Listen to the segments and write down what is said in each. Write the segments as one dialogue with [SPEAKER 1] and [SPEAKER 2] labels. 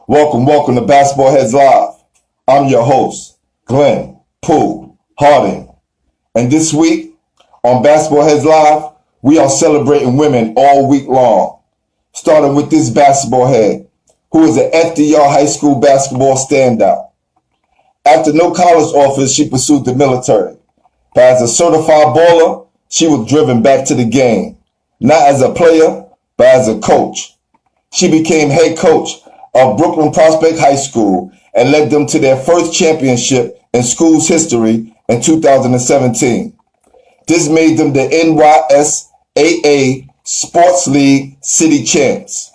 [SPEAKER 1] Welcome to Basketball Heads Live. I'm your host, Glenn Pooh Harding. And this week on Basketball Heads Live, we are celebrating women all week long, starting with this basketball head, who is an FDR high school basketball standout. After no college offers, she pursued the military. But as a certified baller, she was driven back to the game, not as a player, but as a coach. She became head coach of Bklyn Prospect High School and led them to their first championship in school's history in 2017. This made them the NYSAA Sports League City Champs.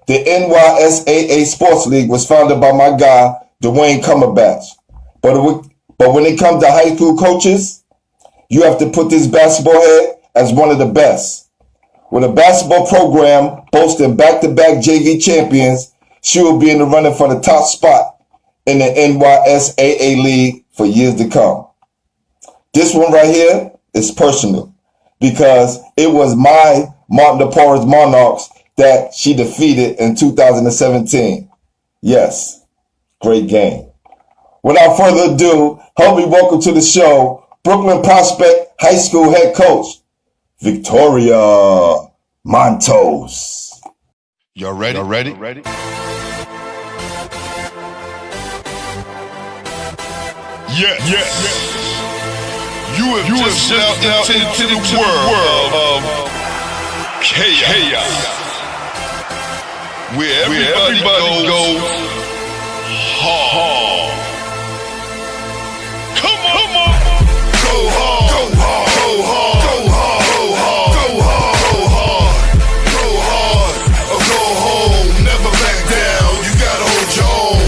[SPEAKER 1] The NYSAA Sports League was founded by my guy, Dwayne Cumberbatch. But when it comes to high school coaches, you have to put this basketball head as one of the best. With a basketball program boasting back-to-back JV champions, she will be in the running for the top spot in the NYSAA League for years to come. This one right here is personal because it was my Martin DePaula's Monarchs that she defeated in 2017. Yes, great game. Without further ado, help me welcome to the show, Bklyn Prospect High School head coach, Victoria Matos.
[SPEAKER 2] Y'all ready? Yeah. You have just stepped out into the world of chaos. Where everybody goes hard. Come on. Go hard. Go hard. Go hard. Go hard. Go hard. Go hard. Go hard. Or go home. Never back down. You gotta hold your own.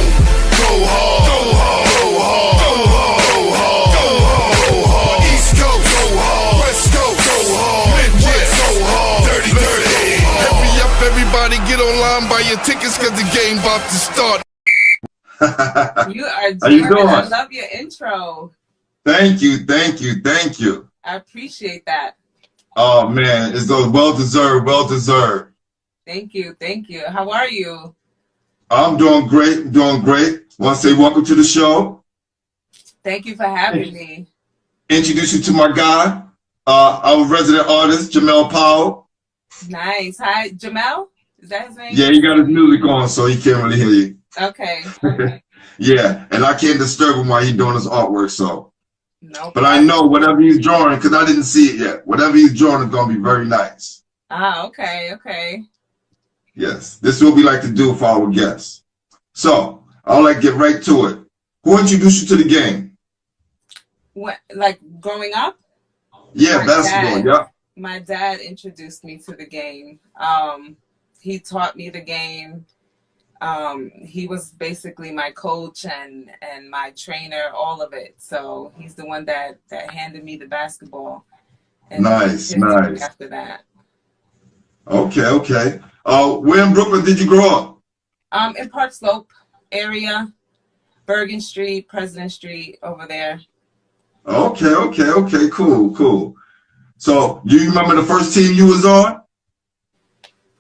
[SPEAKER 2] Go hard. Go hard. Go hard. Go hard. Go hard. Go hard. East Coast. Go hard. West Coast. Go hard. Midwest. Go hard. Dirty. Hurry up, everybody. Get online. Buy your tickets cause the game about to start.
[SPEAKER 3] You are
[SPEAKER 1] How you doing?
[SPEAKER 3] I love your intro.
[SPEAKER 1] Thank you.
[SPEAKER 3] I appreciate that.
[SPEAKER 1] Oh man, it's those well deserved.
[SPEAKER 3] Thank you. How are you?
[SPEAKER 1] I'm doing great. Want to say welcome to the show.
[SPEAKER 3] Thank you for having me.
[SPEAKER 1] Introduce you to my guy, our resident artist, Jamel Powell.
[SPEAKER 3] Nice. Hi, Jamel? Is that his name?
[SPEAKER 1] Yeah, he got his music on, so he can't really hear you.
[SPEAKER 3] Okay.
[SPEAKER 1] Yeah, and I can't disturb him while he's doing his artwork, so.
[SPEAKER 3] No.
[SPEAKER 1] But I know whatever he's drawing, because I didn't see it yet, whatever he's drawing is going to be very nice.
[SPEAKER 3] Ah, okay.
[SPEAKER 1] Yes, this is what we like to do for our guests. So, I'll like get right to it. Who introduced you to the game?
[SPEAKER 3] What, like growing up?
[SPEAKER 1] Yeah,
[SPEAKER 3] My
[SPEAKER 1] basketball,
[SPEAKER 3] dad.
[SPEAKER 1] yeah.
[SPEAKER 3] My dad introduced me to the game. He taught me the game. He was basically my coach and my trainer, all of it. So he's the one that handed me the basketball. And
[SPEAKER 1] Nice.
[SPEAKER 3] After that.
[SPEAKER 1] Okay. Where in Brooklyn did you grow up?
[SPEAKER 3] In Park Slope area, Bergen Street, President Street, over there.
[SPEAKER 1] Okay, cool. So, do you remember the first team you was on?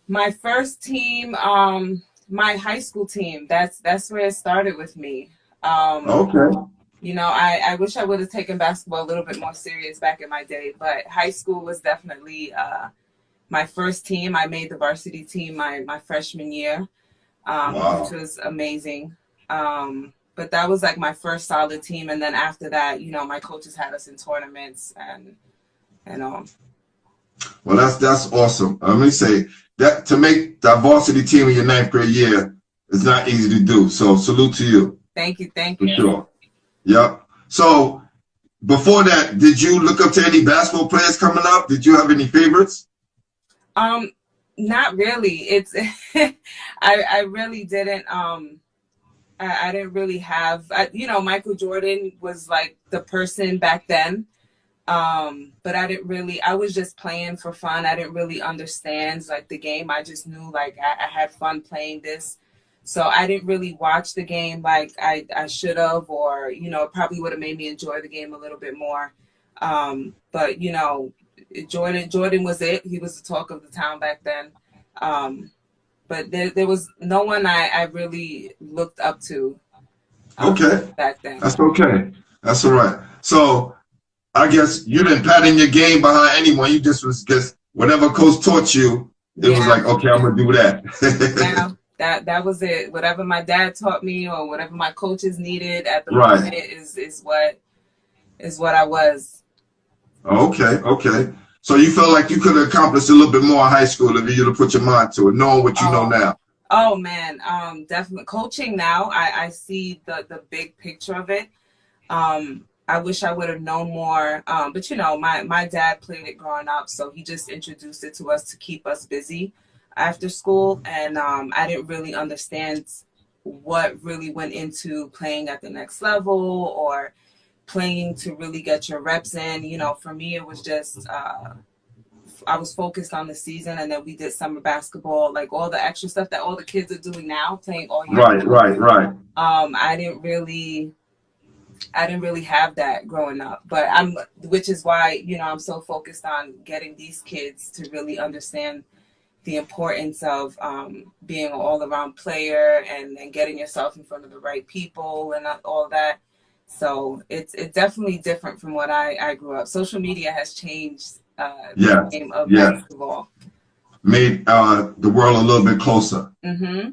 [SPEAKER 3] My first team, my high school team. That's where it started with me.
[SPEAKER 1] Okay.
[SPEAKER 3] You know, I wish I would have taken basketball a little bit more serious back in my day, but high school was definitely my first team. I made the varsity team my freshman year,
[SPEAKER 1] Wow.
[SPEAKER 3] which was amazing. But that was like my first solid team, and then after that, you know, my coaches had us in tournaments and.
[SPEAKER 1] Well, that's awesome. Let me say that to make that varsity team in your 9th grade year is not easy to do. So salute to you.
[SPEAKER 3] Thank you.
[SPEAKER 1] For sure. Yep. So before that, did you look up to any basketball players coming up? Did you have any favorites?
[SPEAKER 3] Not really. It's I really didn't. I didn't really have. You know, Michael Jordan was like the person back then. But I didn't really, I was just playing for fun. I didn't really understand like the game. I just knew like I had fun playing this. So I didn't really watch the game like I should have, or, you know, it probably would have made me enjoy the game a little bit more. But, you know, Jordan was it. He was the talk of the town back then. but there was no one I really looked up to
[SPEAKER 1] Okay.
[SPEAKER 3] back then.
[SPEAKER 1] That's okay. That's all right. So I guess you didn't pattern your game behind anyone. You just whatever coach taught you, it was like, okay, I'm gonna do that.
[SPEAKER 3] Yeah, that was it. Whatever my dad taught me or whatever my coaches needed at the
[SPEAKER 1] Right.
[SPEAKER 3] moment is what I was.
[SPEAKER 1] Okay, okay. So you felt like you could have accomplished a little bit more in high school if you'd have put your mind to it, knowing what you know now.
[SPEAKER 3] Oh man, definitely coaching now. I see the big picture of it. I wish I would have known more. But you know, my dad played it growing up, so he just introduced it to us to keep us busy after school. And I didn't really understand what really went into playing at the next level or playing to really get your reps in. You know, for me, it was just I was focused on the season, and then we did summer basketball, like all the extra stuff that all the kids are doing now, playing all year.
[SPEAKER 1] Right.
[SPEAKER 3] I didn't really have that growing up, but which is why, you know, I'm so focused on getting these kids to really understand the importance of being an all-around player and getting yourself in front of the right people and all that. So it's definitely different from what I grew up. Social media has changed the game of basketball.
[SPEAKER 1] Made the world a little bit closer.
[SPEAKER 3] Mm-hmm.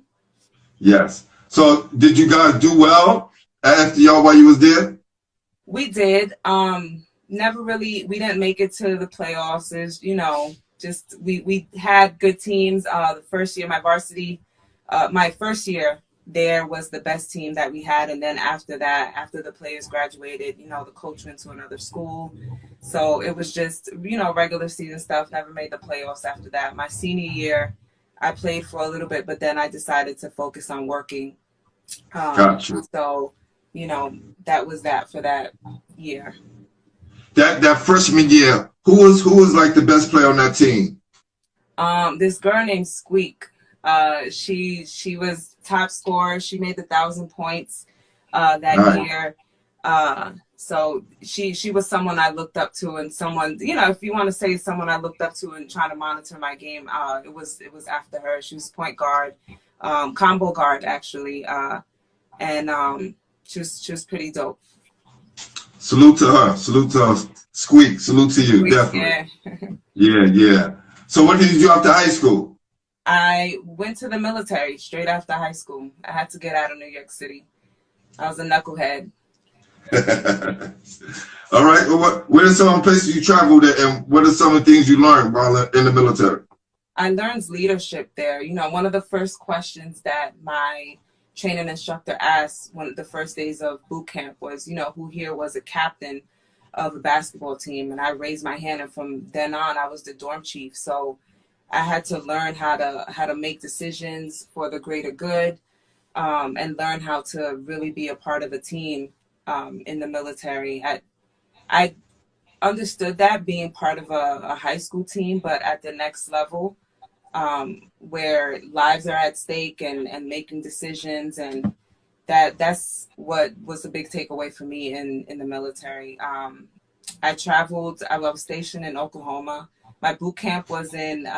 [SPEAKER 1] Yes. So did you guys do well after y'all while you was there?
[SPEAKER 3] We did. Never really, we didn't make it to the playoffs. There's, you know, just we had good teams. The first year, my first year there was the best team that we had. And then after that, after the players graduated, you know, the coach went to another school. So it was just, you know, regular season stuff. Never made the playoffs after that. My senior year, I played for a little bit, but then I decided to focus on working.
[SPEAKER 1] Gotcha.
[SPEAKER 3] So, you know, that was that for that year.
[SPEAKER 1] That freshman year, who was like the best player on that team?
[SPEAKER 3] This girl named Squeak. She was top scorer. She made the 1,000 points that year. So she was someone I looked up to, and someone, you know, if you want to say someone I looked up to and trying to monitor my game, it was after her. She was point guard, combo guard actually, and she was pretty dope.
[SPEAKER 1] Salute to her. Salute to her. Squeak. Salute to you. Squeak, definitely. Yeah. So what did you do after high school?
[SPEAKER 3] I went to the military straight after high school. I had to get out of New York City. I was a knucklehead.
[SPEAKER 1] All right. Well, where are some places you traveled at, and what are some of the things you learned while in the military?
[SPEAKER 3] I learned leadership there. You know, one of the first questions that my training instructor asked one of the first days of boot camp was, you know, who here was a captain of a basketball team? And I raised my hand, and from then on, I was the dorm chief. So I had to learn how to make decisions for the greater good, and learn how to really be a part of a team in the military. I understood that being part of a high school team, but at the next level, where lives are at stake and making decisions, and that's what was a big takeaway for me in the military. I traveled. I was stationed in Oklahoma. My boot camp was in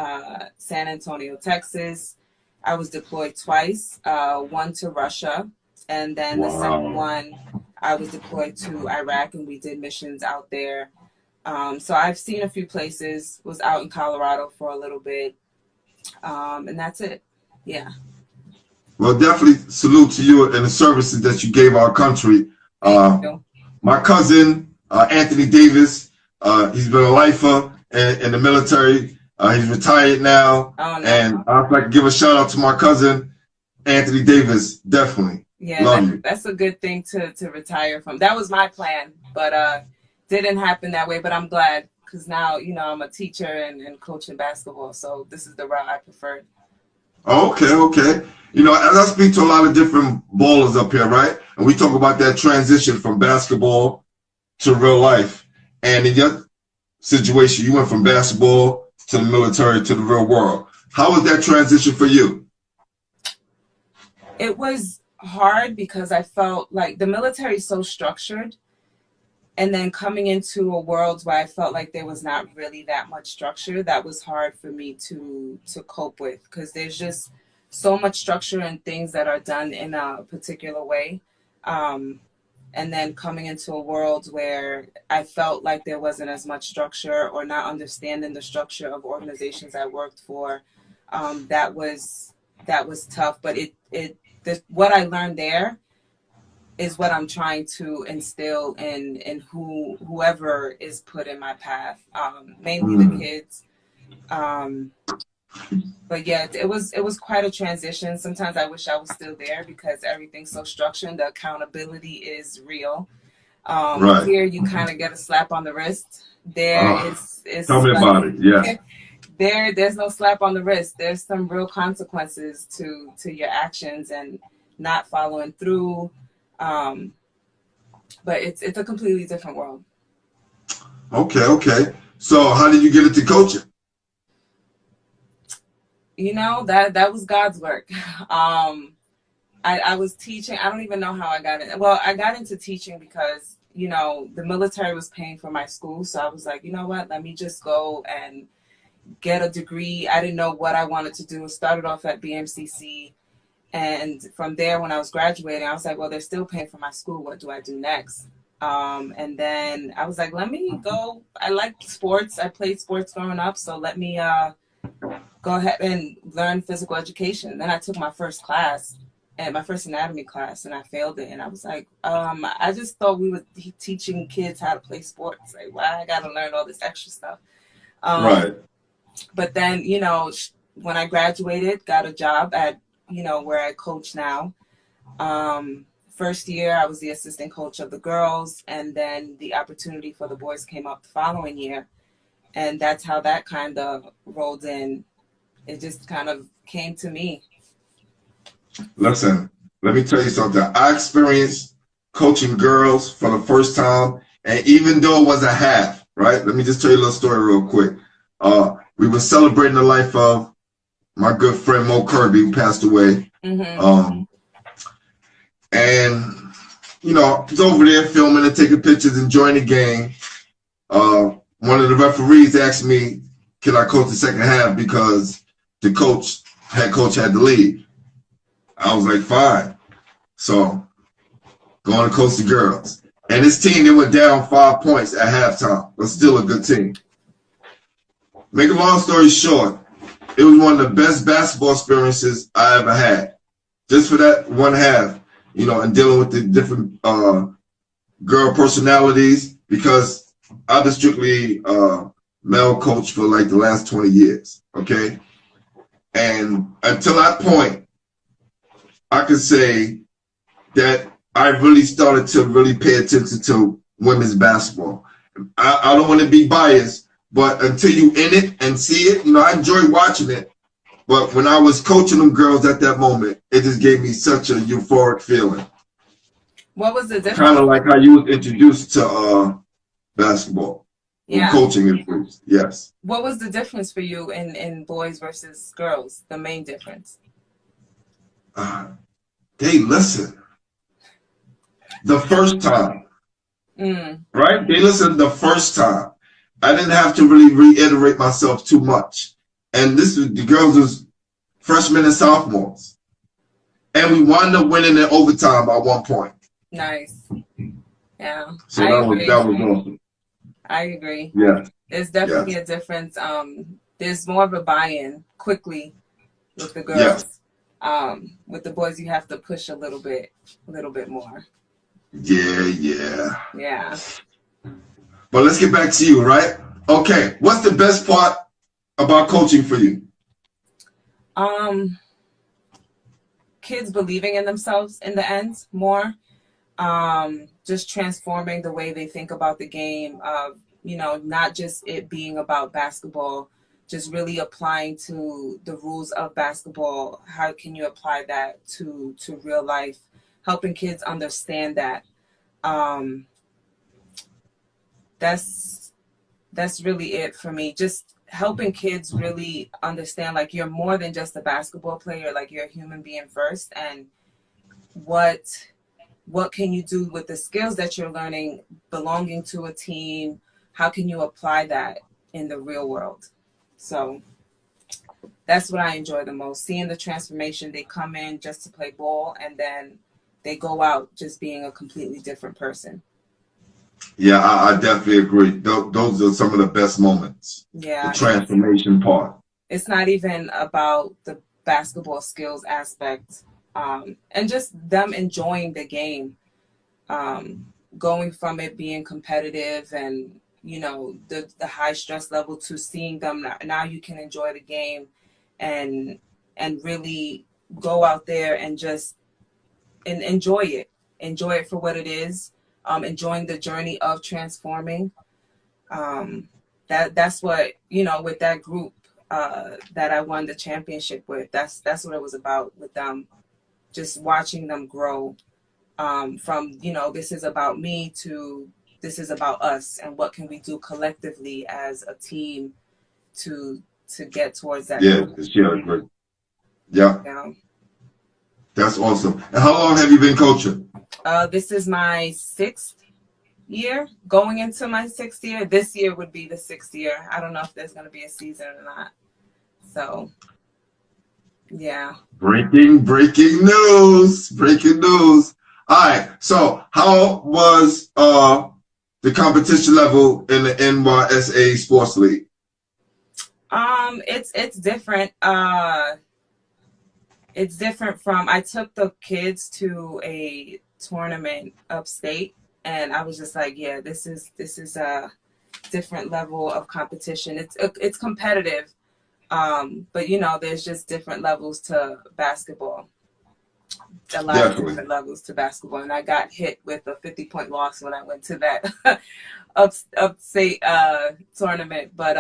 [SPEAKER 3] San Antonio, Texas. I was deployed twice, one to Russia, and then the second one I was deployed to Iraq, and we did missions out there. So I've seen a few places, was out in Colorado for a little bit, and that's it. Yeah.
[SPEAKER 1] Well, definitely salute to you and the services that you gave our country. My cousin, Anthony Davis, he's been a lifer in the military. He's retired now.
[SPEAKER 3] Oh, no.
[SPEAKER 1] And I'd like to give a shout out to my cousin, Anthony Davis. Definitely.
[SPEAKER 3] Yeah, that's a good thing to retire from. That was my plan, but didn't happen that way. But I'm glad, because now, you know, I'm a teacher and coaching basketball. So this is the route I preferred.
[SPEAKER 1] Okay. You know, as I speak to a lot of different ballers up here, right? And we talk about that transition from basketball to real life. And in your situation, you went from basketball to the military to the real world. How was that transition for you?
[SPEAKER 3] It was hard because I felt like the military is so structured. And then coming into a world where I felt like there was not really that much structure, that was hard for me to cope with, because there's just so much structure and things that are done in a particular way. And then coming into a world where I felt like there wasn't as much structure, or not understanding the structure of organizations I worked for, that was tough. But what I learned there is what I'm trying to instill in whoever is put in my path, mainly the kids. But yeah, it was quite a transition. Sometimes I wish I was still there because everything's so structured. The accountability is real.
[SPEAKER 1] Right.
[SPEAKER 3] Here you kind of get a slap on the wrist. There it's
[SPEAKER 1] Tell me
[SPEAKER 3] like,
[SPEAKER 1] about it. Yeah.
[SPEAKER 3] There's no slap on the wrist. There's some real consequences to your actions and not following through. But it's a completely different world.
[SPEAKER 1] Okay. So how did you get into coaching?
[SPEAKER 3] You know, that was God's work. I was teaching. I don't even know how I got in. Well, I got into teaching because, you know, the military was paying for my school. So I was like, you know what, let me just go and get a degree. I didn't know what I wanted to do. I started off at BMCC. And from there, when I was graduating, I was like, well, they're still paying for my school. What do I do next? And then I was like, let me go. I liked sports. I played sports growing up. So let me go ahead and learn physical education. Then I took my first class, and my first anatomy class, and I failed it. And I was like, I just thought we were teaching kids how to play sports. Like, why I got to learn all this extra stuff?
[SPEAKER 1] Right.
[SPEAKER 3] But then, you know, when I graduated, got a job at, you know, where I coach now. First year, I was the assistant coach of the girls, and then the opportunity for the boys came up the following year. And that's how that kind of rolled in. It just kind of came to me.
[SPEAKER 1] Listen, let me tell you something. I experienced coaching girls for the first time, and even though it was a half, right? Let me just tell you a little story real quick. We were celebrating the life of my good friend Mo Kirby, who passed away.
[SPEAKER 3] Mm-hmm.
[SPEAKER 1] And, you know, I was over there filming and taking pictures, enjoying the game. One of the referees asked me, can I coach the second half, because the head coach had to leave. I was like, fine. So, going to coach the girls. And this team, they went down 5 points at halftime, but still a good team. Make a long story short, it was one of the best basketball experiences I ever had. Just for that one half, you know, and dealing with the different girl personalities, because I was strictly male coach for like the last 20 years, okay? And until that point, I could say that I really started to really pay attention to women's basketball. I don't want to be biased, but until you in it and see it, you know, I enjoy watching it. But when I was coaching them girls at that moment, it just gave me such a euphoric feeling.
[SPEAKER 3] What was the difference?
[SPEAKER 1] Kind of like how you was introduced to basketball.
[SPEAKER 3] Yeah.
[SPEAKER 1] Coaching influence, yes.
[SPEAKER 3] What was the difference for you in boys versus girls? The main difference?
[SPEAKER 1] They listen. The first time. Right? They listened the first time. I didn't have to really reiterate myself too much. And the girls was freshmen and sophomores. And we wound up winning in overtime by 1 point.
[SPEAKER 3] Nice. Yeah.
[SPEAKER 1] So that was awesome.
[SPEAKER 3] I agree.
[SPEAKER 1] Yeah.
[SPEAKER 3] There's definitely a difference. There's more of a buy-in quickly with the girls.
[SPEAKER 1] Yes.
[SPEAKER 3] With the boys, you have to push a little bit more.
[SPEAKER 1] Yeah.
[SPEAKER 3] Yeah.
[SPEAKER 1] But let's get back to you, right? Okay. What's the best part about coaching for you?
[SPEAKER 3] Kids believing in themselves in the end more. Just transforming the way they think about the game, of, you know, not just it being about basketball, just really applying to the rules of basketball. How can you apply that to real life? Helping kids understand that. That's really it for me. Just helping kids really understand, like, you're more than just a basketball player. Like, you're a human being first, and what can you do with the skills that you're learning, belonging to a team? How can you apply that in the real world? So that's what I enjoy the most, seeing the transformation. They come in just to play ball, and then they go out just being a completely different person.
[SPEAKER 1] Yeah, I definitely agree. Those are some of the best moments.
[SPEAKER 3] Yeah,
[SPEAKER 1] The transformation part.
[SPEAKER 3] it's not even about the basketball skills aspect, and just them enjoying the game, going from it being competitive and, you know, the high stress level to seeing them now you can enjoy the game and really go out there and just enjoy it for what it is, enjoying the journey of transforming. That's what, you know, with that group that I won the championship with, that's what it was about with them, just watching them grow, from, you know, this is about me to this is about us and what can we do collectively as a team to get towards that
[SPEAKER 1] Yeah,
[SPEAKER 3] goal.
[SPEAKER 1] yeah, great. Yeah,
[SPEAKER 3] Yeah.
[SPEAKER 1] that's awesome. And how long have you been coaching?
[SPEAKER 3] This is my 6th year, going into my 6th year. This year would be the 6th year. I don't know if there's going to be a season or not. So, yeah.
[SPEAKER 1] Breaking news. Breaking news. All right. So how was the competition level in the NYSAA Sports League?
[SPEAKER 3] It's different. It's different from, I took the kids to a tournament upstate, and I was just like, yeah, this is a different level of competition. It's competitive, but you know, there's just different levels to basketball. A lot of different levels to basketball, and I got hit with a 50-point loss when I went to that upstate tournament. But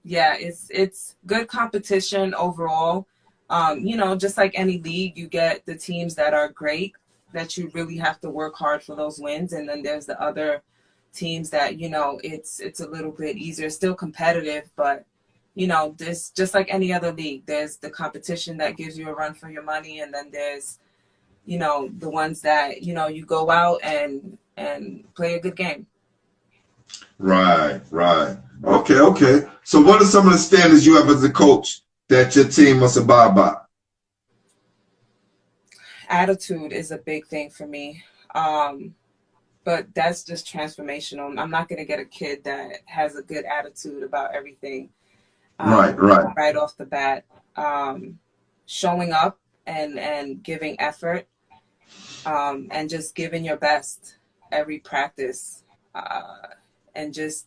[SPEAKER 3] yeah, it's good competition overall. You know, just like any league, you get the teams that are great, that you really have to work hard for those wins, and then there's the other teams that, you know, it's a little bit easier, still competitive, but you know, this just like any other league, there's the competition that gives you a run for your money, and then there's, you know, the ones that, you know, you go out and play a good game.
[SPEAKER 1] Right. Okay. So what are some of the standards you have as a coach that your team must abide by?
[SPEAKER 3] Attitude is a big thing for me. But that's just transformational. I'm not going to get a kid that has a good attitude about everything. Right off the bat. Showing up and giving effort, and just giving your best every practice, and just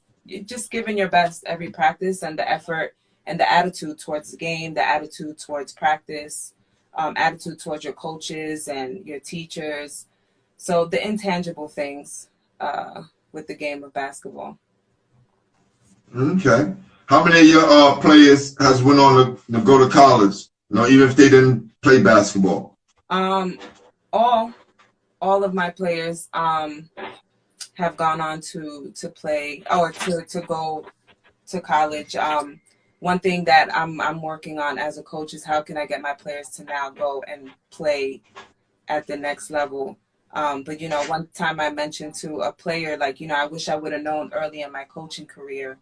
[SPEAKER 3] giving your best every practice, and the effort and the attitude towards the game, the attitude towards practice, attitude towards your coaches and your teachers. So the intangible things with the game of basketball.
[SPEAKER 1] Okay. How many of your players has went on to go to college? You know, even if they didn't play basketball.
[SPEAKER 3] All of my players have gone on to play or to go to college. One thing that I'm working on as a coach is how can I get my players to now go and play at the next level. But you know, one time I mentioned to a player, like, you know, I wish I would have known early in my coaching career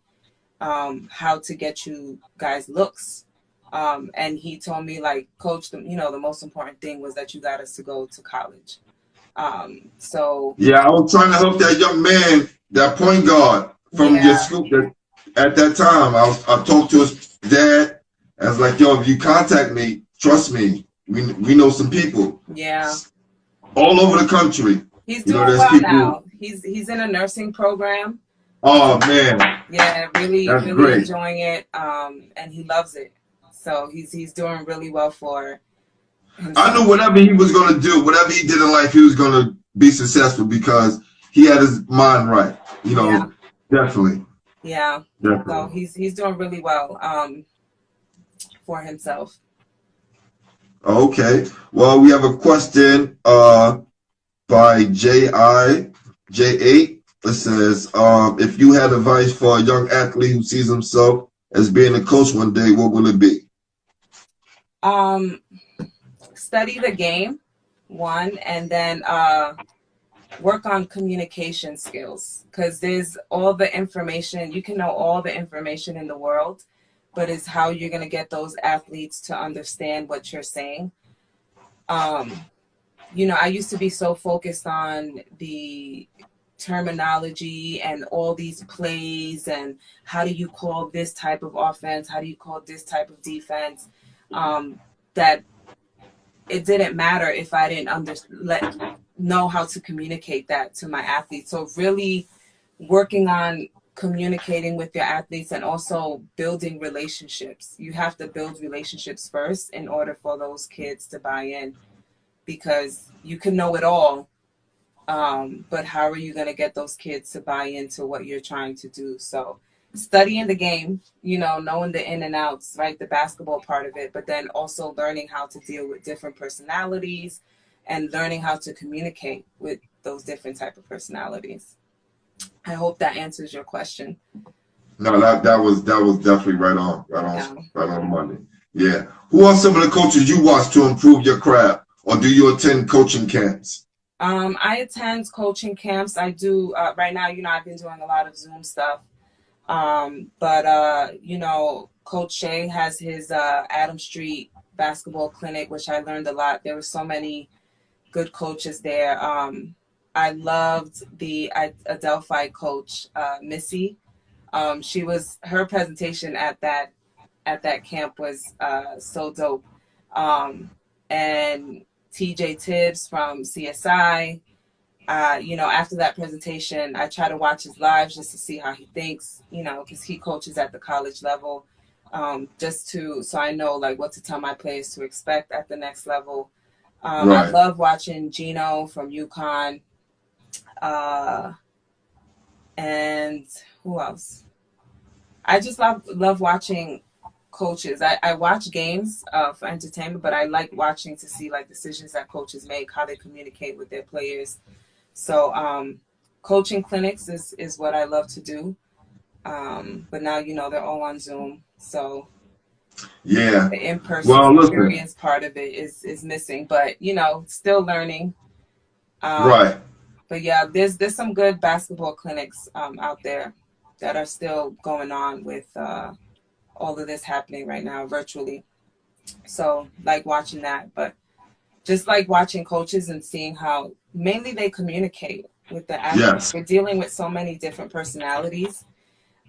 [SPEAKER 3] how to get you guys looks. And he told me, like, coach, you know, the most important thing was that you got us to go to college. So
[SPEAKER 1] yeah, I was trying to help that young man, that point guard from your school. At that time, I talked to his dad. I was like, yo, if you contact me, trust me, we know some people.
[SPEAKER 3] Yeah.
[SPEAKER 1] All over the country.
[SPEAKER 3] He's doing well now. He's in a nursing program.
[SPEAKER 1] Oh man.
[SPEAKER 3] Yeah, really
[SPEAKER 1] great.
[SPEAKER 3] Enjoying it. And he loves it. So he's doing really well for himself.
[SPEAKER 1] I knew whatever he was gonna do, whatever he did in life, he was gonna be successful because he had his mind right. You know, definitely.
[SPEAKER 3] Yeah.
[SPEAKER 1] Definitely.
[SPEAKER 3] So he's doing really well for himself.
[SPEAKER 1] Okay. Well, we have a question by J8. It says, if you had advice for a young athlete who sees himself as being a coach one day, what will it be?
[SPEAKER 3] Study the game, one, and then work on communication skills, because there's all the information. You can know all the information in the world, but it's how you're going to get those athletes to understand what you're saying. You know, I used to be so focused on the terminology and all these plays and how do you call this type of offense, how do you call this type of defense, that it didn't matter if I didn't know how to communicate that to my athletes. So really working on communicating with your athletes and also building relationships. You have to build relationships first in order for those kids to buy in, because you can know it all, but how are you going to get those kids to buy into what you're trying to do? So studying the game, you know, knowing the in and outs, right, the basketball part of it, but then also learning how to deal with different personalities and learning how to communicate with those different type of personalities. I hope that answers your question.
[SPEAKER 1] No, that was definitely right on Monday. Yeah. Who are some of the coaches you watch to improve your craft, or do you attend coaching camps?
[SPEAKER 3] I attend coaching camps. I do right now. You know, I've been doing a lot of Zoom stuff, but you know, Coach Shea has his Adam Street basketball clinic, which I learned a lot. There were so many good coaches there. I loved the Adelphi coach, Missy. Her presentation at that camp was so dope. And TJ Tibbs from CSI, you know, after that presentation, I try to watch his lives just to see how he thinks, you know, because he coaches at the college level, so I know like what to tell my players to expect at the next level. Right. I love watching Gino from UConn. And who else? I just love watching coaches. I watch games for entertainment, but I like watching to see like decisions that coaches make, how they communicate with their players. So coaching clinics is what I love to do. But now, you know, they're all on Zoom. So yeah, the in-person experience part of it is missing, but you know, still learning. Right. But yeah, there's some good basketball clinics out there that are still going on with all of this happening right now virtually. So like watching that, but just like watching coaches and seeing how mainly they communicate with the athletes. Yes. We're dealing with so many different personalities.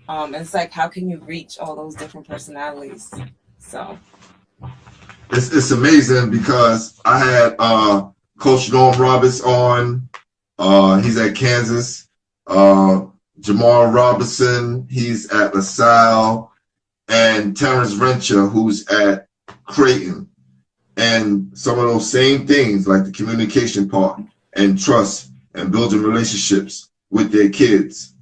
[SPEAKER 3] And it's like, how can you reach all those different personalities? So
[SPEAKER 1] it's amazing because I had Coach Norm Roberts on. He's at Kansas. Jamal Robinson, he's at LaSalle, and Terrence Rencher, who's at Creighton. And some of those same things, like the communication part and trust and building relationships with their kids,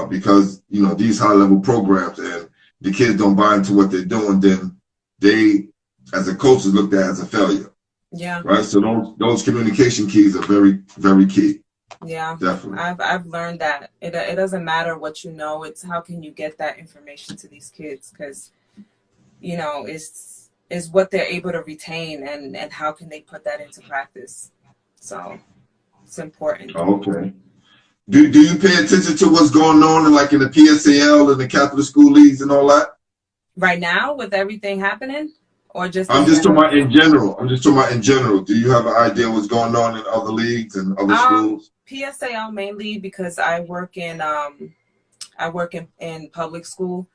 [SPEAKER 1] because you know these high-level programs, and the kids don't buy into what they're doing, then they, as a coach, is looked at as a failure. Yeah. Right. So those communication keys are very, very key.
[SPEAKER 3] Yeah, definitely. I've learned that it doesn't matter what you know, it's how can you get that information to these kids, because you know it's what they're able to retain, and how can they put that into practice. So it's important.
[SPEAKER 1] Okay. Do you pay attention to what's going on in the PSAL and the Catholic school leagues and all that
[SPEAKER 3] right now with everything happening, or just?
[SPEAKER 1] I'm just talking about in general. Do you have an idea what's going on in other leagues and other schools?
[SPEAKER 3] PSAL mainly because I work in public school,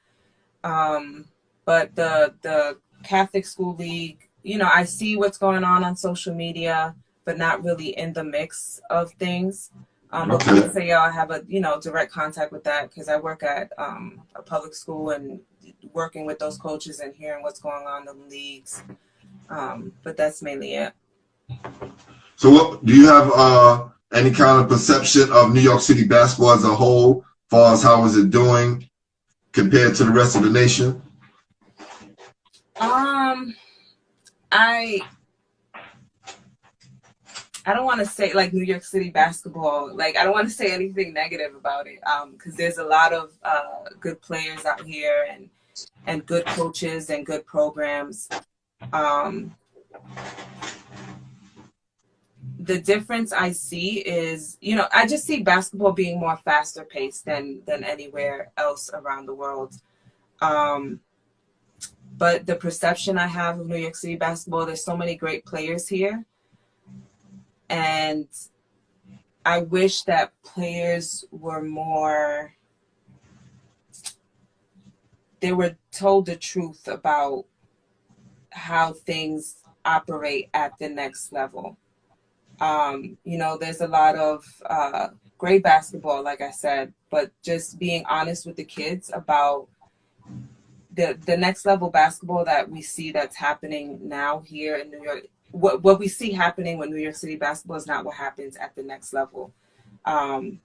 [SPEAKER 3] but the Catholic School League, you know, I see what's going on social media, but not really in the mix of things. But PSAL, I have a direct contact with that because I work at a public school and working with those coaches and hearing what's going on in the leagues. But that's mainly it.
[SPEAKER 1] So what do you have any kind of perception of New York City basketball as a whole, as far as how is it doing compared to the rest of the nation?
[SPEAKER 3] I don't want to say like New York City basketball, like I don't want to say anything negative about it, because there's a lot of good players out here and good coaches and good programs. The difference I see is, you know, I just see basketball being more faster paced than anywhere else around the world. But the perception I have of New York City basketball, there's so many great players here. And I wish that players were more, they were told the truth about how things operate at the next level. You know, there's a lot of great basketball, like I said, but just being honest with the kids about the next level basketball that we see that's happening now here in New York. What we see happening with New York City basketball is not what happens at the next level. And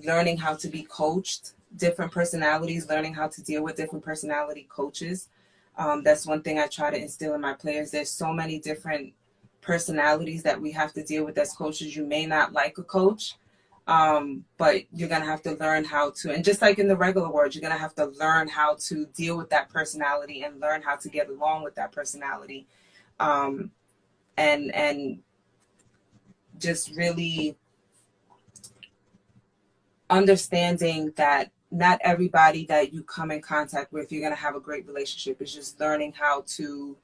[SPEAKER 3] learning how to be coached, different personalities, learning how to deal with different personality coaches. That's one thing I try to instill in my players. There's so many different personalities that we have to deal with as coaches. You may not like a coach, but you're going to have to learn how to, and just like in the regular world, you're going to have to learn how to deal with that personality and learn how to get along with that personality. And just really understanding that not everybody that you come in contact with, you're going to have a great relationship. It's just learning how to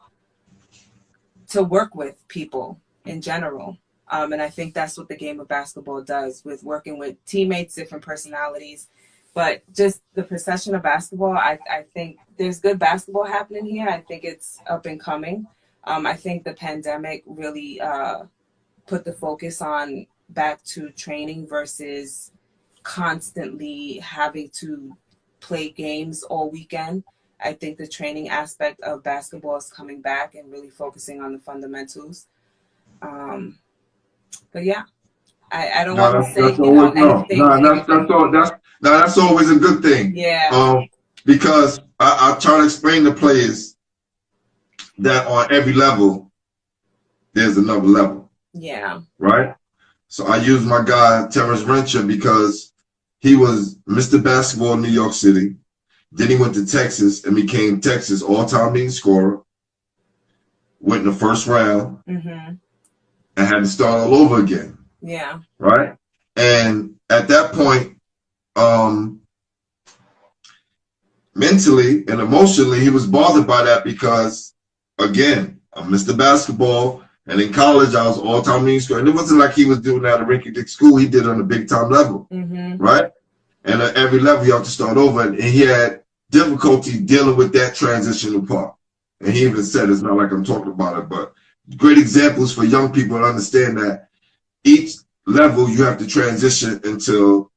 [SPEAKER 3] work with people in general. And I think that's what the game of basketball does, with working with teammates, different personalities. But just the perception of basketball, I think there's good basketball happening here. I think it's up and coming. I think the pandemic really put the focus on back to training versus constantly having to play games all weekend. I think the training aspect of basketball is coming back and really focusing on the fundamentals. But yeah, I don't want to say anything.
[SPEAKER 1] That's always a good thing.
[SPEAKER 3] Yeah.
[SPEAKER 1] Because I try to explain to players that on every level, there's another level.
[SPEAKER 3] Yeah.
[SPEAKER 1] Right? So I use my guy, Terrence Rencher, because he was Mr. Basketball in New York City. Then he went to Texas and became Texas all-time leading scorer. Went in the first round. Mm-hmm. And had to start all over again.
[SPEAKER 3] Yeah.
[SPEAKER 1] Right? And at that point, mentally and emotionally, he was bothered by that because, again, I'm Mr. Basketball, and in college, I was all-time leading scorer. And it wasn't like he was doing that at a rinky-dink school. He did it on a big-time level, right? And at every level, you have to start over. And he had difficulty dealing with that transitional part. And he even said, it's not like I'm talking about it, but great examples for young people to understand that each level you have to transition into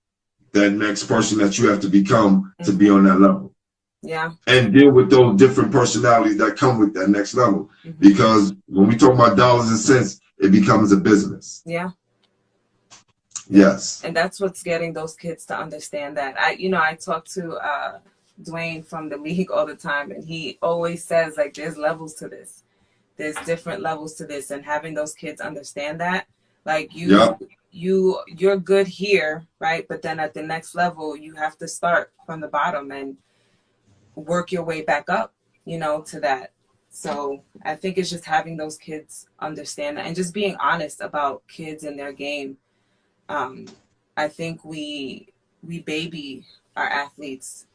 [SPEAKER 1] that next person that you have to become to be on that level.
[SPEAKER 3] Yeah. And
[SPEAKER 1] deal with those different personalities that come with that next level. Because when we talk about dollars and cents, it becomes a business.
[SPEAKER 3] Yeah.
[SPEAKER 1] Yes.
[SPEAKER 3] And that's what's getting those kids to understand that. I talk to Dwayne from the league all the time, and he always says, like, there's levels to this. There's different levels to this, and having those kids understand that, like, you're good here, right? But then at the next level, you have to start from the bottom and work your way back up, to that. So I think it's just having those kids understand that and just being honest about kids and their game. I think we baby our athletes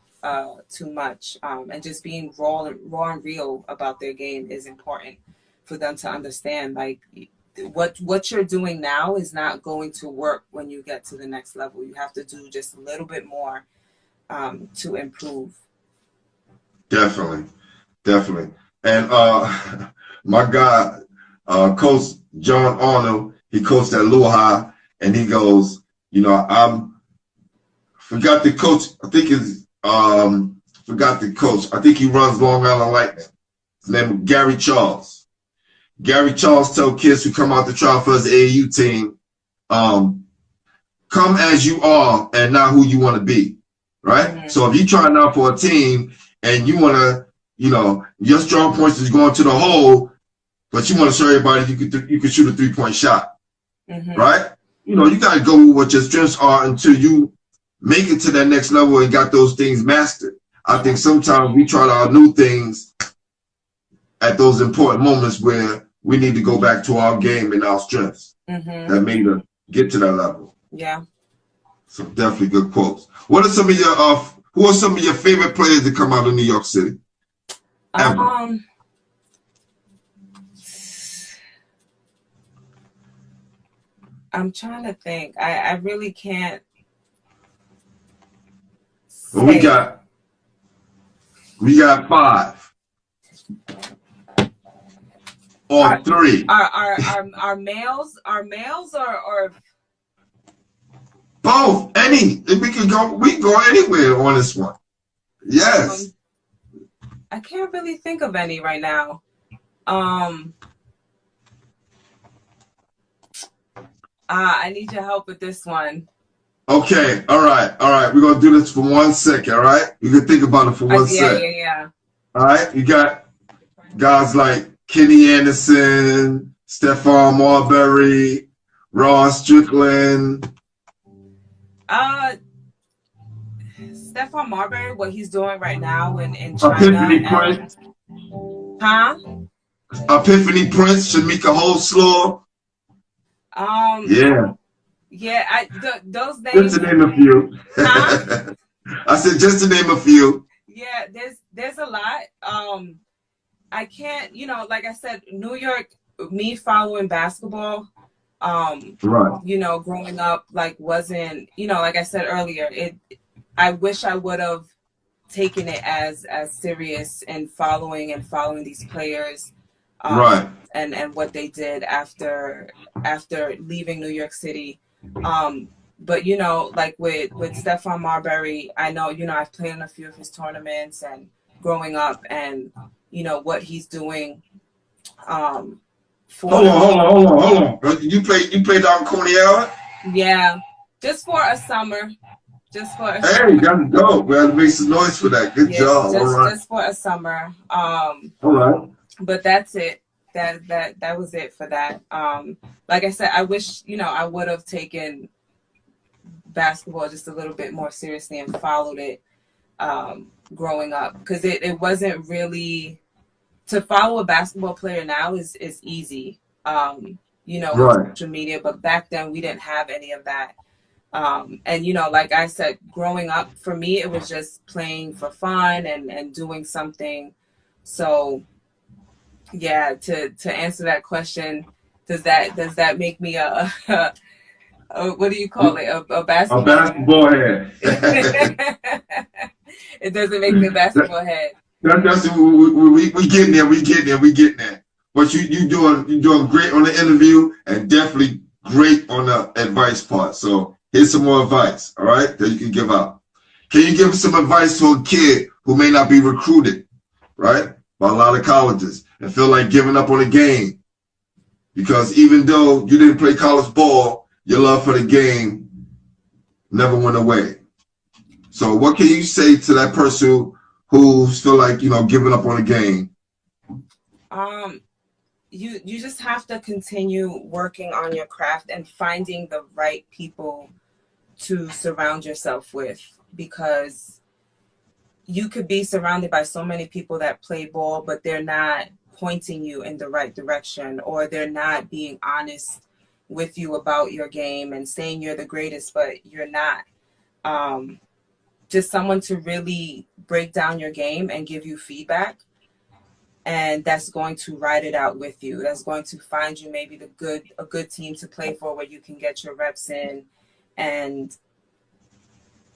[SPEAKER 3] too much, and just being raw and real about their game is important for them to understand. Like, what you're doing now is not going to work when you get to the next level. You have to do just a little bit more to improve.
[SPEAKER 1] Definitely. And my guy, Coach John Arnold, he coached at Lowell High, and he goes, forgot the coach. I think he runs Long Island Lightning. His name is Gary Charles. Gary Charles tells kids who come out to try for his AAU team, come as you are and not who you want to be, right? So if you're trying out for a team and you want to, your strong points is going to the hole, but you want to show everybody you can shoot a 3-point shot, right? You got to go with what your strengths are until you make it to that next level and got those things mastered. I think sometimes we try our new things at those important moments where we need to go back to our game and our strengths that made us get to that level.
[SPEAKER 3] Yeah.
[SPEAKER 1] So definitely good quotes. What are some of your who are some of your favorite players that come out of New York City? ever?
[SPEAKER 3] I'm trying to think. I really can't
[SPEAKER 1] Well,
[SPEAKER 3] say.
[SPEAKER 1] we got 5 or
[SPEAKER 3] Are
[SPEAKER 1] 3.
[SPEAKER 3] are males or
[SPEAKER 1] Both. Any. If we can go anywhere on this one. Yes.
[SPEAKER 3] I can't really think of any right now. I need your help with this one.
[SPEAKER 1] Okay. All right. We're gonna do this for 1 second. All right. You can think about it for 1 second.
[SPEAKER 3] Yeah.
[SPEAKER 1] All right. You got guys like Kenny Anderson, Stephon Marbury, Ross Strickland.
[SPEAKER 3] Stephon Marbury, what he's doing right now in China.
[SPEAKER 1] Epiphany Prince.
[SPEAKER 3] Huh?
[SPEAKER 1] Epiphany Prince, Shamika Holslaw. Yeah.
[SPEAKER 3] Yeah, those names.
[SPEAKER 1] Just to name a few.
[SPEAKER 3] Huh?
[SPEAKER 1] I said just to name a few.
[SPEAKER 3] Yeah, there's a lot. I can't, like I said, New York, me following basketball,
[SPEAKER 1] Right.
[SPEAKER 3] Growing up, like wasn't, like I said earlier, I wish I would have taken it as serious and following these players,
[SPEAKER 1] Right.
[SPEAKER 3] and what they did after leaving New York City. But like with Stephon Marbury, I know, I've played in a few of his tournaments and growing up, and what he's doing. Hold
[SPEAKER 1] on. You played down Coney Island?
[SPEAKER 3] Yeah, just for a summer. Hey,
[SPEAKER 1] that's dope. We had to make some noise for that. Good job. All right.
[SPEAKER 3] Just for a summer.
[SPEAKER 1] All right.
[SPEAKER 3] But that's it. That was it for that. Like I said, I wish, I would have taken basketball just a little bit more seriously and followed it growing up, because it wasn't really, to follow a basketball player now is easy, right, with social media, but back then we didn't have any of that. And like I said, growing up, for me, it was just playing for fun and doing something. So yeah, to answer that question, does that make me a what do you call it? A basketball
[SPEAKER 1] head.
[SPEAKER 3] It doesn't make me a basketball head.
[SPEAKER 1] That's we getting there. But you doing great on the interview and definitely great on the advice part. So here's some more advice, all right, that you can give out. Can you give some advice to a kid who may not be recruited, right, by a lot of colleges and feel like giving up on the game? Because even though you didn't play college ball, your love for the game never went away. So what can you say to that person who's feel like, giving up on the game?
[SPEAKER 3] You just have to continue working on your craft and finding the right people to surround yourself with, because you could be surrounded by so many people that play ball, but they're not pointing you in the right direction, or they're not being honest with you about your game and saying you're the greatest, but you're not. Just someone to really break down your game and give you feedback, and that's going to ride it out with you. That's going to find you maybe a good team to play for, where you can get your reps in, and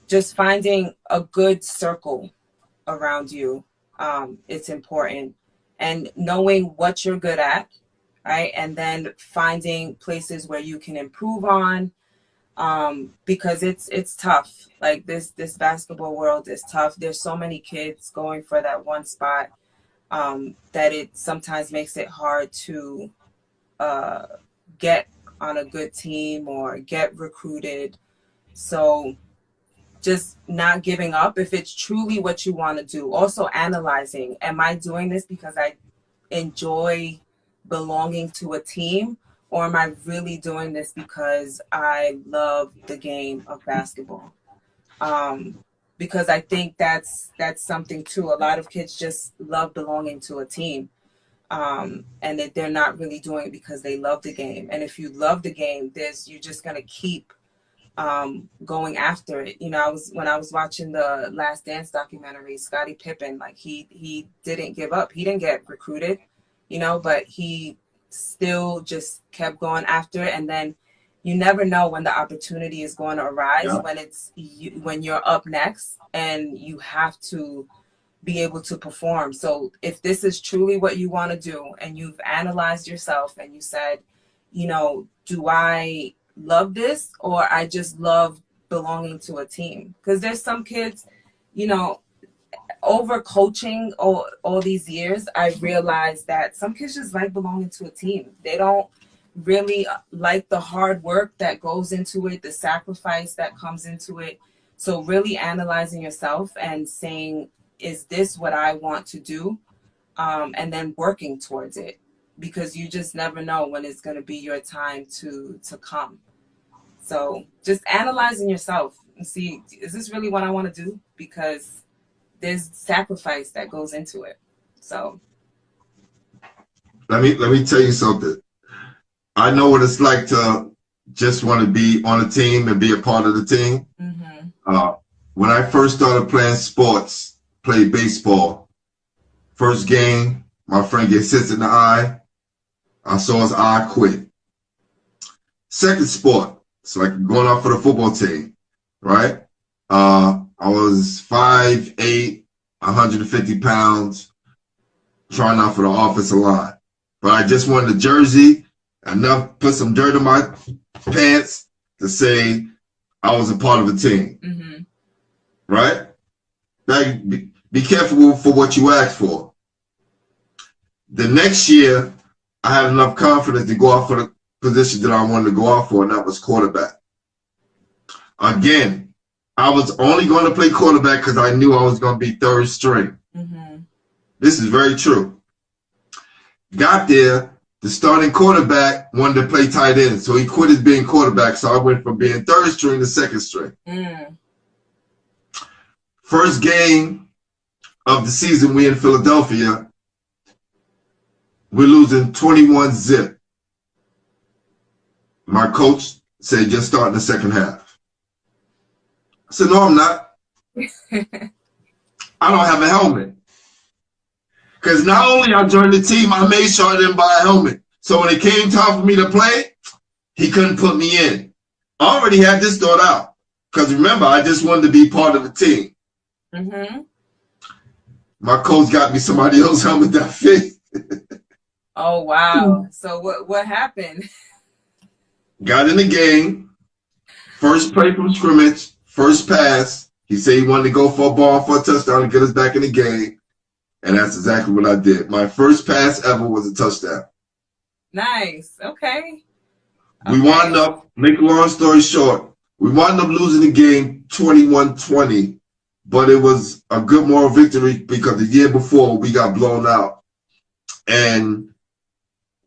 [SPEAKER 3] just finding a good circle around you. It's important, and knowing what you're good at, right? And then finding places where you can improve on, because it's tough. Like this basketball world is tough. There's so many kids going for that one spot, that it sometimes makes it hard to get on a good team or get recruited. So just not giving up if it's truly what you want to do. Also analyzing, am I doing this because I enjoy belonging to a team, or am I really doing this because I love the game of basketball? Because I think that's something too. A lot of kids just love belonging to a team, and that they're not really doing it because they love the game. And if you love the game, you're just going to keep going after it. You know, when I was watching the Last Dance documentary, Scottie Pippen, like he didn't give up. He didn't get recruited, you know, but he still just kept going after it. And then you never know when the opportunity is going to arise, when you're up next and you have to be able to perform. So if this is truly what you want to do and you've analyzed yourself and you said, you know, do I love this or I just love belonging to a team? Because there's some kids, you know, over coaching all these years, I realized that some kids just like belonging to a team. They don't really like the hard work that goes into it, the sacrifice that comes into it. So really analyzing yourself and saying, is this what I want to do? And then working towards it, because you just never know when it's going to be your time to come. So just analyzing yourself and see, is this really what I want to do? Because there's sacrifice that goes into it. So
[SPEAKER 1] let me tell you something. I know what it's like to just want to be on a team and be a part of the team. Mm-hmm. When I first started playing sports, played baseball, first game, my friend gets hit in the eye. I saw his eye quit. Second sport, so like going out for the football team, right? I was 5'8", 150 pounds, trying out for the offensive line. But I just wanted a jersey, enough, put some dirt on my pants to say I was a part of a team. Mm-hmm. Right? Now, be careful for what you ask for. The next year, I had enough confidence to go out for the position that I wanted to go out for, and that was quarterback. Again, I was only going to play quarterback because I knew I was going to be third string. Mm-hmm. This is very true. Got there, the starting quarterback wanted to play tight end, so he quit his being quarterback, so I went from being third string to second string. Mm. First game of the season, we in Philadelphia, we're losing 21-0. My coach said, just start in the second half. I said, no, I'm not. I don't have a helmet. Because not only I joined the team, I made sure I didn't buy a helmet. So when it came time for me to play, he couldn't put me in. I already had this thought out. Because remember, I just wanted to be part of the team. Mm-hmm. My coach got me somebody else's helmet that fit.
[SPEAKER 3] Oh, wow. So what happened?
[SPEAKER 1] Got in the game. First play from scrimmage. First pass. He said he wanted to go for a ball for a touchdown to get us back in the game. And that's exactly what I did. My first pass ever was a touchdown.
[SPEAKER 3] Nice. Okay.
[SPEAKER 1] We wound up, make a long story short, we wound up losing the game 21-20. But it was a good moral victory because the year before we got blown out. And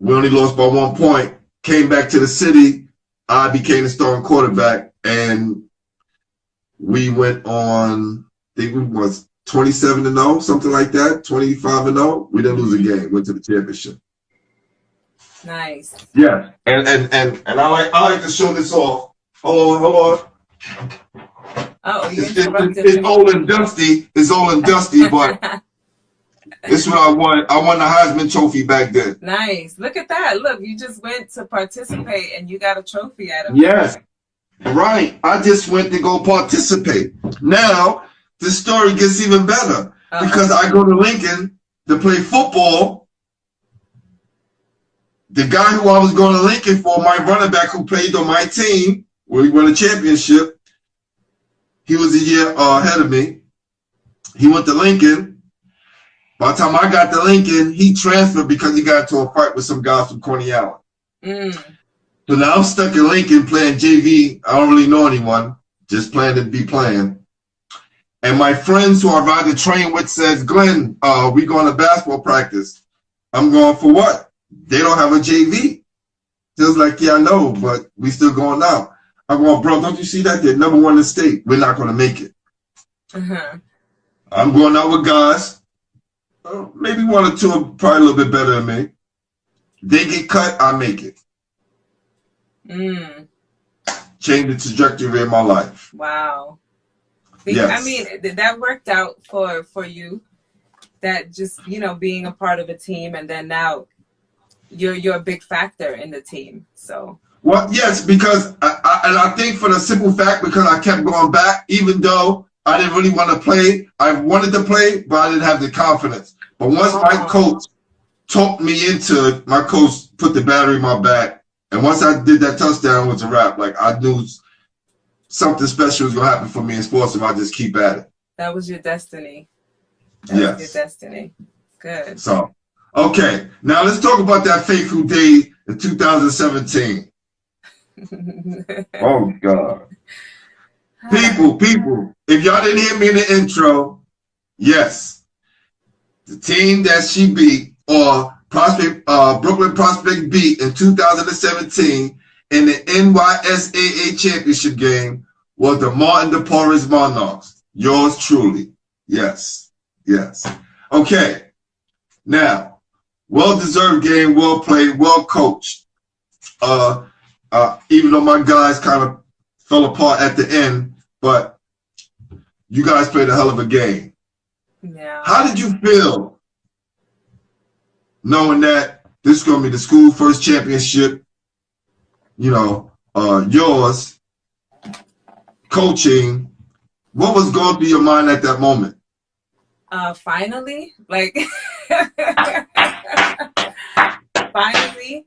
[SPEAKER 1] we only lost by 1 point. Came back to the city. I became the starting quarterback. And we went on, I think it was 27-0, something like that, 25-0. We didn't lose a game. Went to the championship.
[SPEAKER 3] Nice.
[SPEAKER 1] Yeah. And I like to show this off. Hold on.
[SPEAKER 3] Oh,
[SPEAKER 1] it's old and dusty. It's old and dusty, but this is what I won. I won the Heisman Trophy back then.
[SPEAKER 3] Nice. Look at that. Look, you just went to participate and you got a trophy out of it.
[SPEAKER 1] Yes. Right. I just went to go participate. Now, the story gets even better because I go to Lincoln to play football. The guy who I was going to Lincoln for, my running back who played on my team, where we won a championship, he was a year ahead of me. He went to Lincoln. By the time I got to Lincoln, he transferred because he got into a fight with some guys from Coney Island. Mm. So now I'm stuck in Lincoln playing JV. I don't really know anyone, just playing to be playing. And my friends who I ride the train with says, Glenn, we going to basketball practice. I'm going for what? They don't have a JV. Just like, yeah, I know, but we still going now. I'm going, bro, don't you see that? They're number one in the state. We're not going to make it. Uh-huh. I'm going out with guys. Maybe one or two are probably a little bit better than me. They get cut, I make it. Mm. changed the trajectory of my life.
[SPEAKER 3] Wow.
[SPEAKER 1] Yes.
[SPEAKER 3] I mean, that worked out for you. That just, you know, being a part of a team, and then now you're a big factor in the team. So.
[SPEAKER 1] Well, yes, because I think for the simple fact, because I kept going back, even though I didn't really want to play. I wanted to play, but I didn't have the confidence. But once my coach talked me into it, my coach put the battery in my back. And once I did that touchdown, it was a wrap. Like, I knew something special was going to happen for me in sports if I just keep at it.
[SPEAKER 3] That was your destiny.
[SPEAKER 1] Yes.
[SPEAKER 3] Was your destiny. Good.
[SPEAKER 1] So, okay. Now let's talk about that fateful day in 2017. Oh, God. People, if y'all didn't hear me in the intro, yes, the team that she beat, or Bklyn Prospect beat in 2017 in the NYSAA Championship game was the Martin DePorres Monarchs. Yours truly. Yes. Yes. Okay. Now, well-deserved game, well played, well coached. Even though my guys kind of fell apart at the end, but you guys played a hell of a game.
[SPEAKER 3] Yeah.
[SPEAKER 1] How did you feel knowing that this is going to be the school first championship, you know, yours, coaching? What was going through your mind at that moment?
[SPEAKER 3] Finally, like, finally,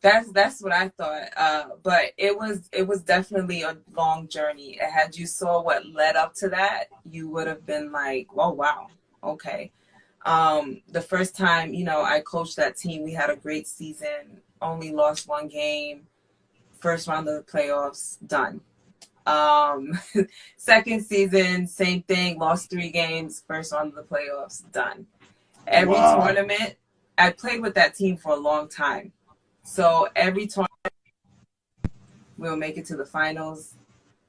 [SPEAKER 3] that's what I thought. But it was definitely a long journey. Had you saw what led up to that, you would have been like, oh wow, okay. The first time, you know, I coached that team, we had a great season, only lost one game, first round of the playoffs, done. Second season, same thing, lost 3 games, first round of the playoffs, done. Every tournament, I played with that team for a long time. So every tournament, we'll make it to the finals,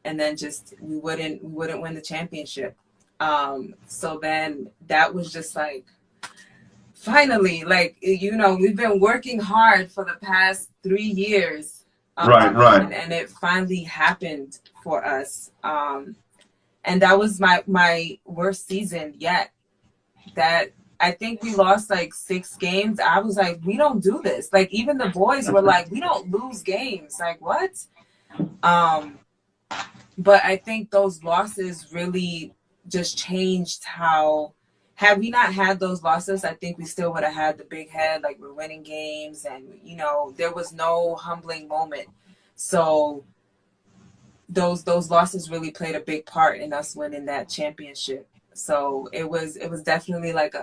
[SPEAKER 3] and then just we wouldn't win the championship. So then that was just like, finally, like, you know, we've been working hard for the past 3 years. Right. And it finally happened for us. And that was my worst season yet. That I think we lost like 6 games. I was like, we don't do this. Like, even the boys were like, we don't lose games. Like, what? But I think those losses really just changed how, had we not had those losses, I think we still would have had the big head, like we're winning games, and, you know, there was no humbling moment. So those losses really played a big part in us winning that championship. So it was definitely like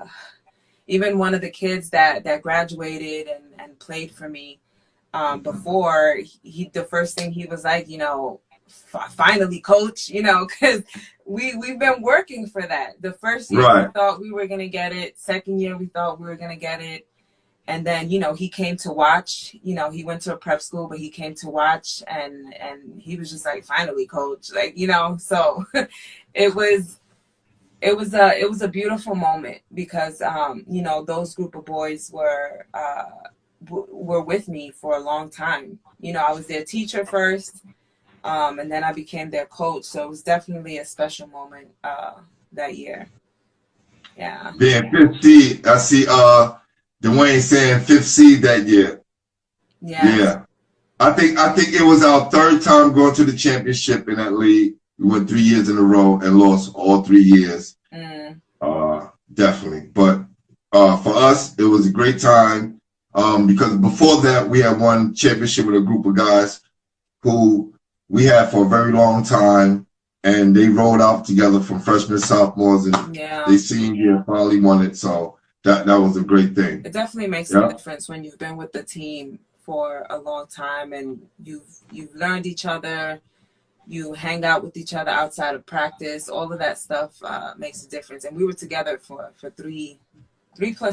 [SPEAKER 3] even one of the kids that graduated and played for me before, the first thing he was like, you know, finally, coach, you know, because we've been working for that. The first year we thought we were going to get it. Second year we thought we were going to get it. And then, you know, he came to watch. You know, he went to a prep school, but he came to watch, and he was just like, finally, coach, like, you know. So it was a beautiful moment because you know, those group of boys were with me for a long time. You know, I was their teacher first. And then I became their coach. So it was definitely a special moment that year. Yeah.
[SPEAKER 1] Being 5th seed, I see Dwayne saying 5th seed that year. Yeah. I think it was our 3rd time going to the championship in that league. We went 3 years in a row and lost all 3 years. Definitely. But for us, it was a great time because before that, we had won championship with a group of guys who we had for a very long time, and they rolled out together from freshmen, sophomores, and they senior year finally won it. So that was a great thing.
[SPEAKER 3] It definitely makes a difference when you've been with the team for a long time and you've learned each other, you hang out with each other outside of practice. All of that stuff makes a difference. And we were together for 3+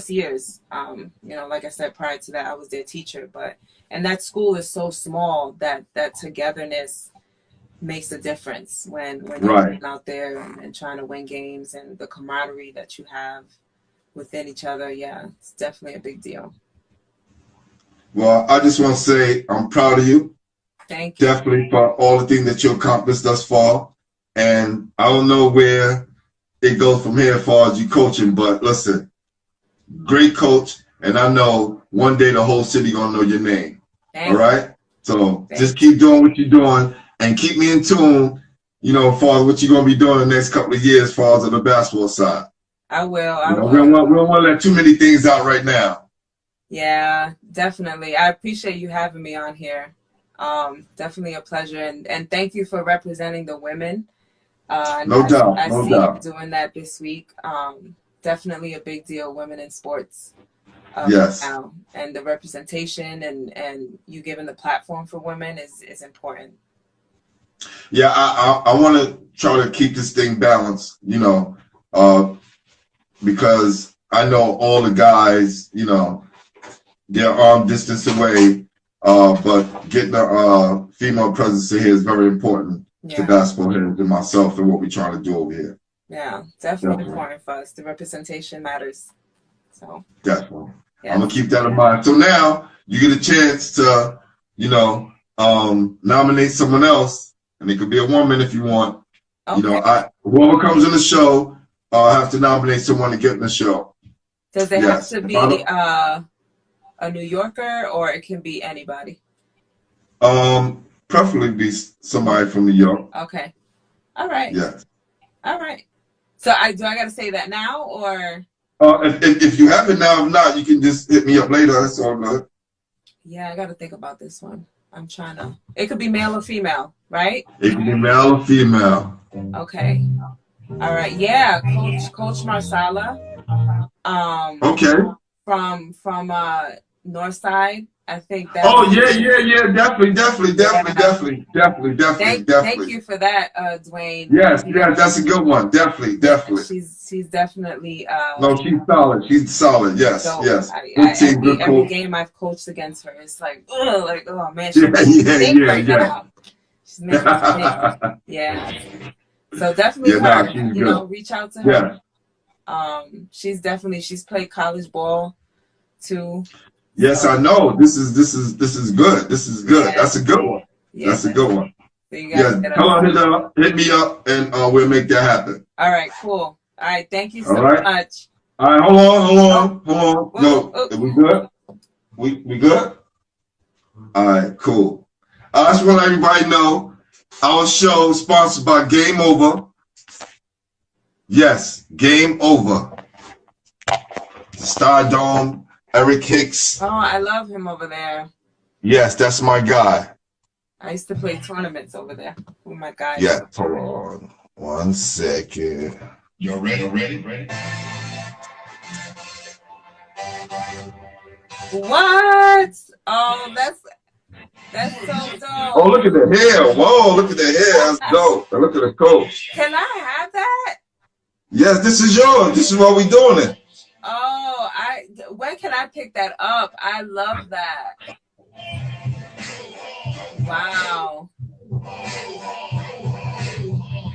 [SPEAKER 3] years. You know, like I said, prior to that, I was their teacher, and that school is so small that togetherness makes a difference when you're out there and trying to win games, and the camaraderie that you have within each other. Yeah, it's definitely a big deal.
[SPEAKER 1] Well, I just want to say I'm proud of you.
[SPEAKER 3] Thank you.
[SPEAKER 1] Definitely for all the things that you accomplished thus far. And I don't know where it goes from here as far as you coaching, but listen, great coach. And I know one day the whole city gonna know your name.
[SPEAKER 3] Thank
[SPEAKER 1] all right? So
[SPEAKER 3] Thank
[SPEAKER 1] just keep doing what you're doing and keep me in tune, you know, as far as what you're gonna be doing the next couple of years as far as on the basketball side.
[SPEAKER 3] I will.
[SPEAKER 1] We don't want to let too many things out right now.
[SPEAKER 3] Yeah, definitely. I appreciate you having me on here. Definitely a pleasure, and thank you for representing the women.
[SPEAKER 1] No doubt.
[SPEAKER 3] I
[SPEAKER 1] No
[SPEAKER 3] see
[SPEAKER 1] doubt.
[SPEAKER 3] you doing that this week. Definitely a big deal, women in sports.
[SPEAKER 1] Yes.
[SPEAKER 3] Now. And the representation and you giving the platform for women is important.
[SPEAKER 1] Yeah, I want to try to keep this thing balanced, you know, because I know all the guys, you know, they're arm distance away, but getting a female presence here is very important to basketball heads and myself and what we're trying to do over here.
[SPEAKER 3] Yeah, definitely important for us. The representation matters. So
[SPEAKER 1] definitely. Yes. I'm gonna keep that in mind. So now you get a chance to, you know, nominate someone else, and it could be a woman if you want. Okay. You know, whoever comes in the show, I have to nominate someone to get in the show.
[SPEAKER 3] Does it have to be a New Yorker, or it can be anybody?
[SPEAKER 1] Preferably be somebody from New York.
[SPEAKER 3] Okay. All right.
[SPEAKER 1] Yes.
[SPEAKER 3] All right. So I gotta say that now, or?
[SPEAKER 1] If you have it now, if not, you can just hit me up later. That's all good.
[SPEAKER 3] Yeah, I gotta think about this one. I'm trying to. It could be male or female, right?
[SPEAKER 1] It can be male or female.
[SPEAKER 3] Okay. All right. Yeah, Coach Marsala.
[SPEAKER 1] Okay.
[SPEAKER 3] From Northside. I think that.
[SPEAKER 1] Oh yeah, definitely.
[SPEAKER 3] Thank you for that, Dwayne.
[SPEAKER 1] Yes, that's a good one. Definitely.
[SPEAKER 3] She's definitely.
[SPEAKER 1] No, she's solid. She's solid. Yes,
[SPEAKER 3] so
[SPEAKER 1] yes.
[SPEAKER 3] Every game I've coached against her, it's like, oh man, she's now. She's making me yeah. So definitely, reach out to her. Yeah. She's played college ball too.
[SPEAKER 1] Yes, I know. This is good. This is good.
[SPEAKER 3] Yeah.
[SPEAKER 1] That's a good one.
[SPEAKER 3] Yeah.
[SPEAKER 1] That's a good one.
[SPEAKER 3] So you guys
[SPEAKER 1] come on, hit me up, and we'll make that happen.
[SPEAKER 3] All right, cool. All right, thank you so much.
[SPEAKER 1] All right, hold on. Yo, we good? We good? All right, cool. I just want to let everybody know our show is sponsored by Game Over. Yes, Game Over. Stardome. Eric Hicks.
[SPEAKER 3] Oh, I love him over there.
[SPEAKER 1] Yes, that's my guy.
[SPEAKER 3] I used to play tournaments over there with my guys.
[SPEAKER 1] Yeah, hold on 1 second.
[SPEAKER 2] You're ready?
[SPEAKER 3] What? Oh, that's so dope.
[SPEAKER 1] Oh, look at the hair. Whoa, look at the hair. That's dope. Look at the coach.
[SPEAKER 3] Can I have that?
[SPEAKER 1] Yes, this is yours. This is why we doing it.
[SPEAKER 3] Oh, when can I pick that up? I love that. Wow.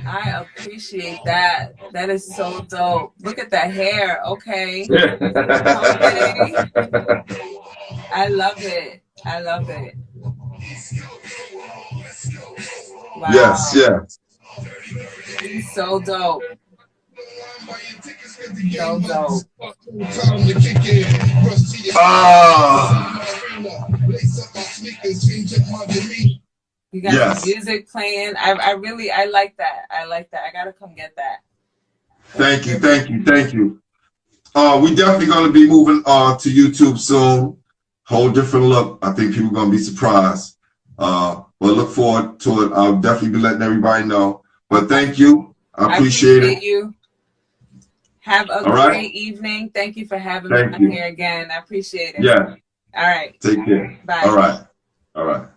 [SPEAKER 3] I appreciate that. That is so dope. Look at the hair. Okay. Okay. I love it. Wow.
[SPEAKER 1] Yes.
[SPEAKER 3] So dope. So dope. You got the music playing. I like that. I gotta come get that.
[SPEAKER 1] Thank you. We definitely gonna be moving to YouTube soon. Whole different look. I think people are gonna be surprised. But look forward to it. I'll definitely be letting everybody know. But thank you. I appreciate it.
[SPEAKER 3] You. Have a great evening. Thank you for having me on here again. I appreciate it.
[SPEAKER 1] Yeah.
[SPEAKER 3] All right.
[SPEAKER 1] Take care.
[SPEAKER 3] Bye.
[SPEAKER 1] All right.